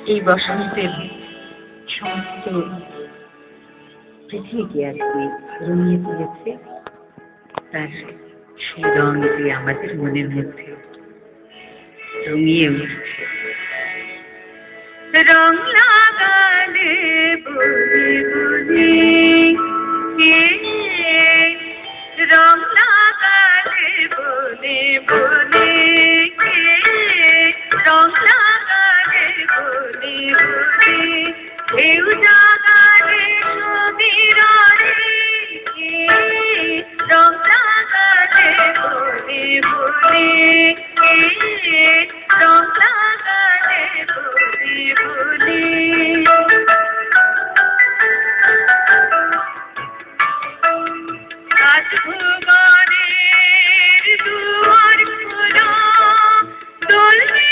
এই বসন্তের সমস্ত পৃথিবীকে আর কি রঙিয়ে তুলেছে তার সেই রং যে আমাদের মনের মধ্যে রঙিয়ে উঠছে। রং লাগালে বলে বলে রং লাগালে বলে বলে রং লাগালে বলে বলে ঢেউ জাগালে সমীরণে রং লাগালে বলে বলে রং লাগালে বলে বলে আজ ভুবনের দুয়ার খোলা দোলবে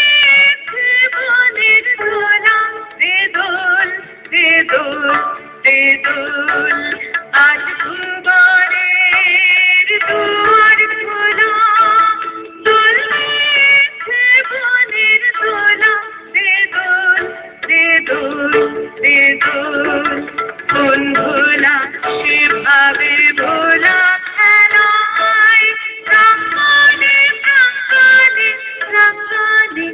জীবনের দোলা রে দোল রে দোল রে দোল আজ ভুবনের দুয়ার খোলা দোলবে জীবনের দোলা রে দোল রে দোল রে দোল কোন ভোলা সে ভাবে ভোলা খেলায় প্রাঙ্গণে প্রাঙ্গণে প্রাঙ্গণে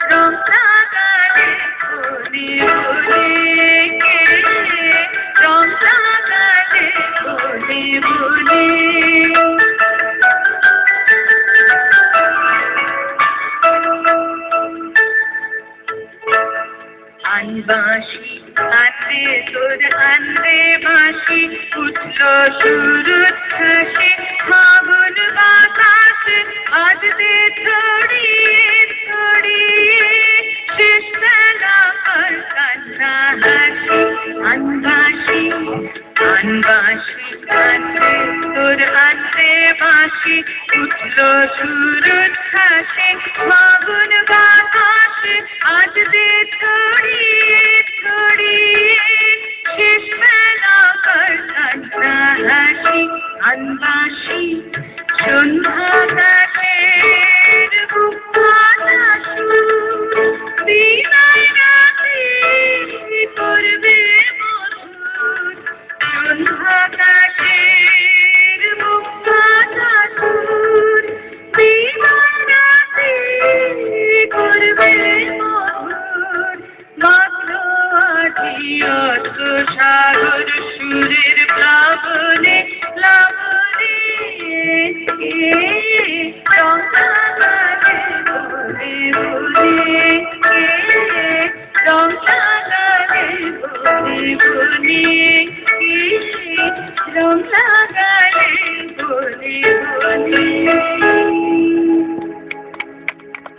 রং লাগালে বলে বলে রং লাগালে বলে বলে আনবাসি আনবে তোর আনবে বাঁশি উঠল সুরুৎ হাসি ফাগুন বাতাসে বাজবে ছড়িয়ে ছড়িয়ে শেষ বেলা কর কান্না হাসি আনবাসি আনবাসি আনবে তোর আনবে বাঁশি উঠল সুরুৎ হাসি ফাগুন বাতাসে বাজবে ছড়িয়ে ছড়িয়ে শেষ বেলা কর কান্না হাসি আনবাসি সন্ধ্যা কাটের বুক ফাটা সুর বিদায় রাতে করবে মধুর সন্ধ্যা কাটের বুক ফাটা সুর বিদায় রাতে করবে মধুর মাত্র আঠিয়ত সাগর সুরের প্লাবনে প্লাবনে রং লাগালে বলে বলে রং লাগালে বলে বলে রং লাগালে